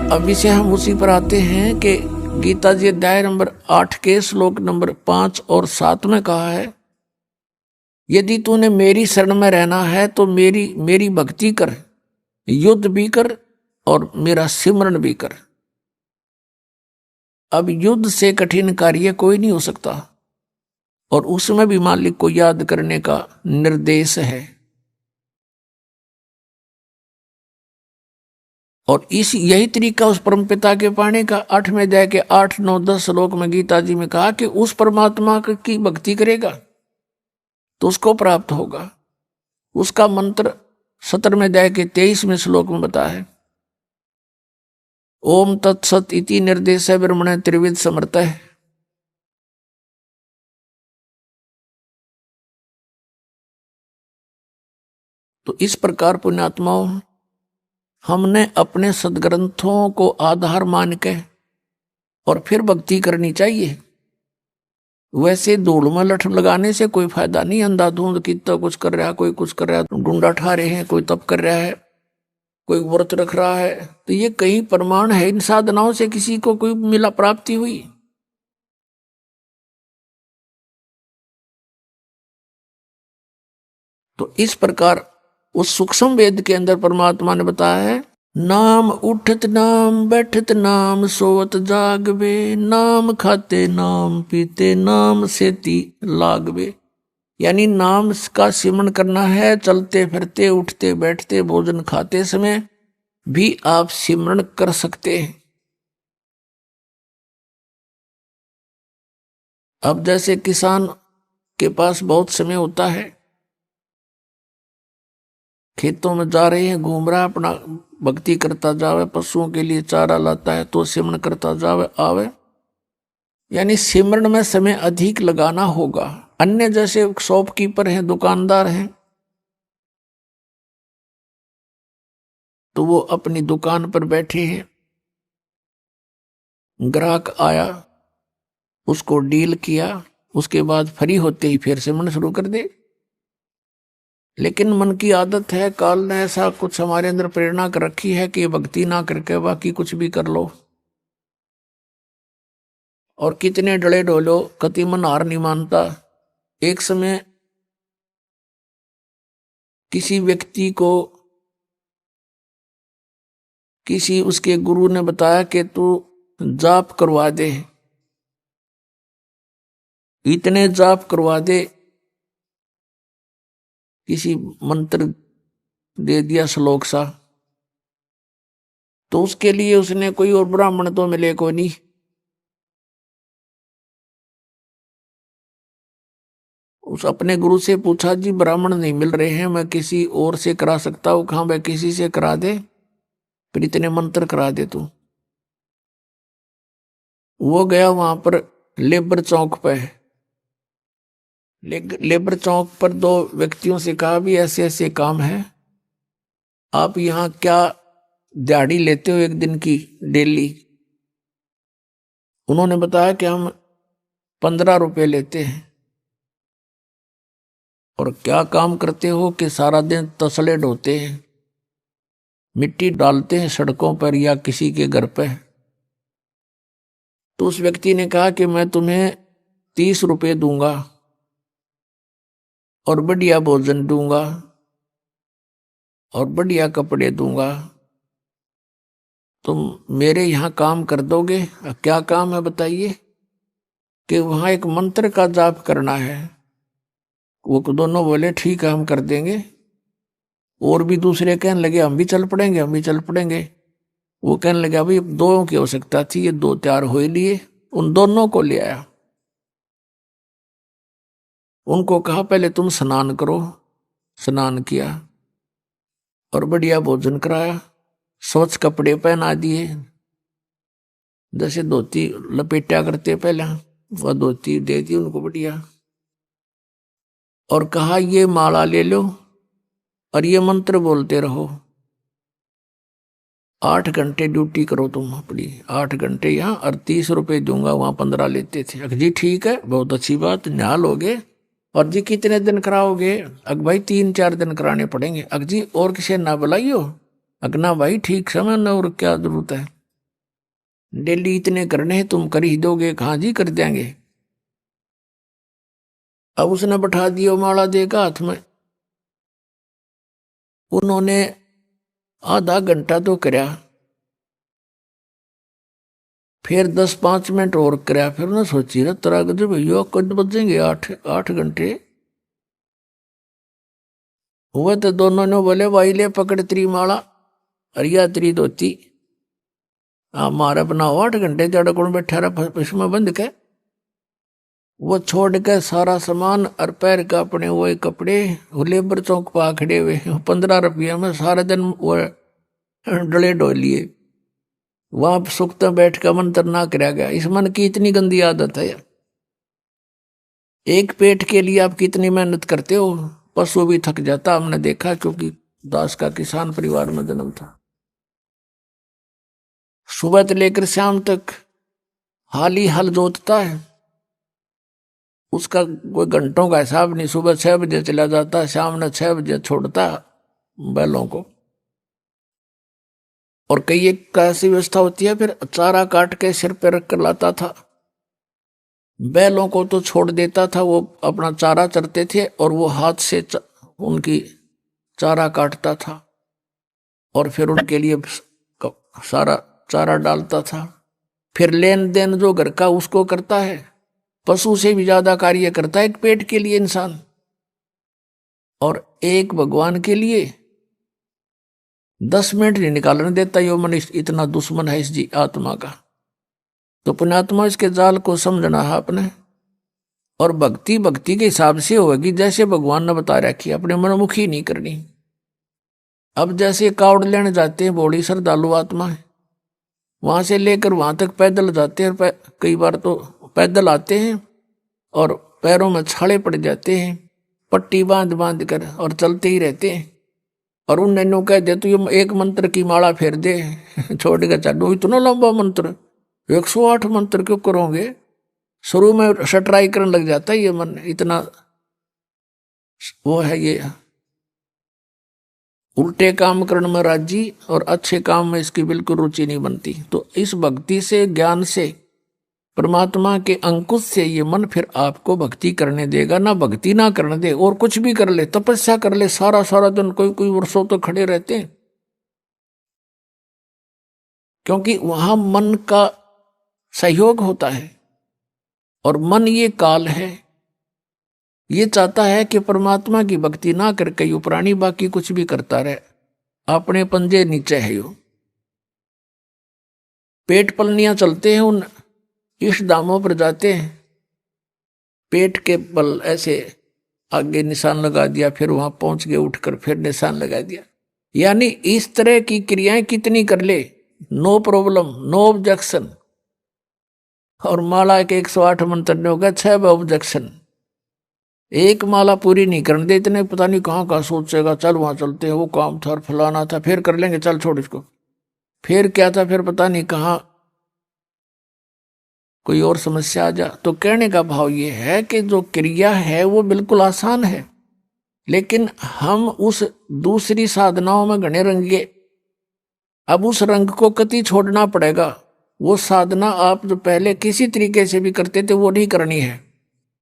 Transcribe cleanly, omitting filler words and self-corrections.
अभी से हम उसी पर आते हैं कि गीता जी अध्याय नंबर 8 के श्लोक नंबर 5 और 7 में कहा है, यदि तूने मेरी शरण में रहना है तो मेरी भक्ति कर, युद्ध भी कर और मेरा सिमरन भी कर। अब युद्ध से कठिन कार्य कोई नहीं हो सकता, और उसमें भी मालिक को याद करने का निर्देश है। और यही तरीका उस परमपिता के पाने का 8वें अध्याय के 8, 9, 10 श्लोक में गीता जी में कहा कि उस परमात्मा की भक्ति करेगा तो उसको प्राप्त होगा। उसका मंत्र 17वें अध्याय के 23वें श्लोक में बताया है, ओम तत्सत इति निर्देश ब्रह्मण त्रिविध समर्थ है। तो इस प्रकार पुण्यात्माओं, हमने अपने सदग्रंथों को आधार मान के और फिर भक्ति करनी चाहिए। वैसे धूल में लठ लगाने से कोई फायदा नहीं। अंधाधुंध कितना कुछ कर रहा है, कोई कुछ कर रहा है, डूंडा ठा रहे हैं, कोई तप कर रहा है, कोई व्रत रख रहा है, तो ये कहीं प्रमाण है इन साधनाओं से किसी को कोई मिला प्राप्ति हुई? तो इस प्रकार उस सूक्ष्म वेद के अंदर परमात्मा ने बताया है, नाम उठत नाम बैठत नाम सोवत जागवे, नाम खाते नाम पीते नाम सेती लागवे। यानी नाम का सिमरन करना है, चलते फिरते उठते बैठते भोजन खाते समय भी आप सिमरन कर सकते हैं। अब जैसे किसान के पास बहुत समय होता है, खेतों में जा रहे हैं, घूम रहा है, अपना भक्ति करता जावे, पशुओं के लिए चारा लाता है तो सिमरन करता जावे आवे, यानी सिमरन में समय अधिक लगाना होगा। अन्य जैसे शॉपकीपर हैं, दुकानदार हैं, तो वो अपनी दुकान पर बैठे हैं, ग्राहक आया, उसको डील किया, उसके बाद फ्री होते ही फिर सिमरन शुरू कर दे। लेकिन मन की आदत है, काल ने ऐसा कुछ हमारे अंदर प्रेरणा कर रखी है कि भक्ति ना करके बाकी कुछ भी कर लो, और कितने डले ढोलो, कति मन हार नहीं मानता। एक समय किसी व्यक्ति को किसी उसके गुरु ने बताया कि तू जाप करवा दे, इतने जाप करवा दे, किसी मंत्र दे दिया श्लोक सा, तो उसके लिए उसने कोई और ब्राह्मण तो मिले को नहीं। उस अपने गुरु से पूछा, जी ब्राह्मण नहीं मिल रहे हैं, मैं किसी और से करा सकता हूँ? कहाँ भाई किसी से करा दे, फिर इतने मंत्र करा दे तू। वो गया वहां पर लेबर चौक पे, लेबर चौक पर 2 व्यक्तियों से कहा, भी ऐसे ऐसे काम है, आप यहाँ क्या दिहाड़ी लेते हो एक दिन की डेली? उन्होंने बताया कि हम 15 रुपए लेते हैं। और क्या काम करते हो? कि सारा दिन तसले ढोते हैं, मिट्टी डालते हैं सड़कों पर या किसी के घर पे। तो उस व्यक्ति ने कहा कि मैं तुम्हें 30 रुपए दूंगा और बढ़िया भोजन दूंगा और बढ़िया कपड़े दूंगा, तुम मेरे यहाँ काम कर दोगे? क्या काम है बताइए? कि वहां एक मंत्र का जाप करना है। वो दोनों बोले ठीक है हम कर देंगे। और भी दूसरे कहने लगे हम भी चल पड़ेंगे, हम भी चल पड़ेंगे। वो कहने लगे अभी 2 की आवश्यकता थी, ये 2 तैयार हो लिए। उन दोनों को ले आया, उनको कहा पहले तुम स्नान करो। स्नान किया और बढ़िया भोजन कराया, स्वच्छ कपड़े पहना दिए, जैसे धोती लपेटा करते पहले, वह धोती दे दी उनको बढ़िया, और कहा ये माला ले लो और ये मंत्र बोलते रहो। 8 घंटे ड्यूटी करो तुम अपनी, 8 घंटे यहाँ, और 30 रुपए दूंगा, वहां 15 लेते थे। अग जी ठीक है, बहुत अच्छी बात, न्याल हो गए। और जी कितने दिन कराओगे? अग भाई 3-4 दिन कराने पड़ेंगे। अग जी और किसी ना बुलाइयो? अग ना भाई ठीक समय न, और क्या जरूरत है। डेली इतने करने हैं, तुम कर ही दोगे? कहाँ जी कर देंगे। अब उसने बैठा दिया, माला देगा हाथ में। उन्होंने आधा घंटा तो करया, फिर 10-5 मिनट और करया, फिर उन्हें सोची रहा तरा गजब भैया कद बजेंगे 8 घंटे हुए। तो दोनों ने बोले भाई ले पकड़ तेरी माला, अरिया तेरी धोती, मारा बनाओ 8 घंटे जड़ कौन बैठा रहा इसमें बंद के। वो छोड़ के सारा सामान और पैर का अपने वो कपड़े, वो लेबर चौक पा खड़े हुए, 15 रुपया में सारा दिन वो डले डोलिए। वहां सुखता बैठ का मंत्र ना कराया गया। इस मन की इतनी गंदी आदत है। एक पेट के लिए आप कितनी मेहनत करते हो, पशु भी थक जाता, हमने देखा, क्योंकि दास का किसान परिवार में जन्म था। सुबह से लेकर शाम तक हाल ही हल जोतता है, उसका कोई घंटों का हिसाब नहीं। सुबह 6 बजे चला जाता, शाम ने 6 बजे छोड़ता बैलों को। और कई एक कैसी व्यवस्था होती है, फिर चारा काट के सिर पे रख कर लाता था। बैलों को तो छोड़ देता था, वो अपना चारा चरते थे, और वो हाथ से उनकी चारा काटता था, और फिर उनके लिए सारा चारा डालता था। फिर लेन देन जो घर का उसको करता है, पशु से भी ज्यादा कार्य करता है एक पेट के लिए इंसान, और एक भगवान के लिए 10 मिनट नहीं निकालने देता। यो मनुष्य इतना दुश्मन है इस जी आत्मा का। तो पुण्यात्मा इसके जाल को समझना है अपने, और भक्ति भक्ति के हिसाब से होगी, जैसे भगवान ने बता रखी, अपने मनमुखी नहीं करनी। अब जैसे कावड़ लेने जाते हैं, बड़ी श्रद्धालु आत्मा है, वहां से लेकर वहां तक पैदल जाते हैं, कई बार तो पैदल आते हैं और पैरों में छाले पड़ जाते हैं, पट्टी बांध बांध कर, और चलते ही रहते हैं। और उन नैनों कह दे तो ये एक मंत्र की माला फेर दे छोड़ के चलो, इतना लंबा मंत्र 108 मंत्र क्यों करोगे? शुरू में शटराई करने लग जाता है ये मन, इतना वो है ये, उल्टे काम करने में राजी और अच्छे काम में इसकी बिल्कुल रुचि नहीं बनती। तो इस भक्ति से, ज्ञान से, परमात्मा के अंकुश से ये मन फिर आपको भक्ति करने देगा। ना भक्ति ना करने दे, और कुछ भी कर ले, तपस्या कर ले, सारा सारा दिन, कोई कोई वर्षों तो खड़े रहते हैं, क्योंकि वहां मन का सहयोग होता है। और मन ये काल है, ये चाहता है कि परमात्मा की भक्ति ना करके यो प्राणी बाकी कुछ भी करता रहे, अपने पंजे नीचे है यो। पेट पलनियां चलते हैं, उन इष्ट दामों पर जाते हैं, पेट के बल ऐसे आगे निशान लगा दिया, फिर वहां पहुंच गए, उठकर फिर निशान लगा दिया। यानी इस तरह की क्रियाएं कितनी कर ले, नो प्रॉब्लम, नो ऑब्जेक्शन। और माला के 108 मंत्र ने होगा 6 ऑब्जेक्शन। एक माला पूरी नहीं करने दे, इतने पता नहीं कहाँ सोचेगा, चल वहां चलते हैं, वो काम था और फलाना था, फिर कर लेंगे, चल छोड़ इसको, फिर क्या था, फिर पता नहीं कहाँ कोई और समस्या आ जा। तो कहने का भाव ये है कि जो क्रिया है वो बिल्कुल आसान है, लेकिन हम उस दूसरी साधनाओं में घने रंगे। अब उस रंग को कति छोड़ना पड़ेगा। वो साधना आप जो पहले किसी तरीके से भी करते थे वो नहीं करनी है।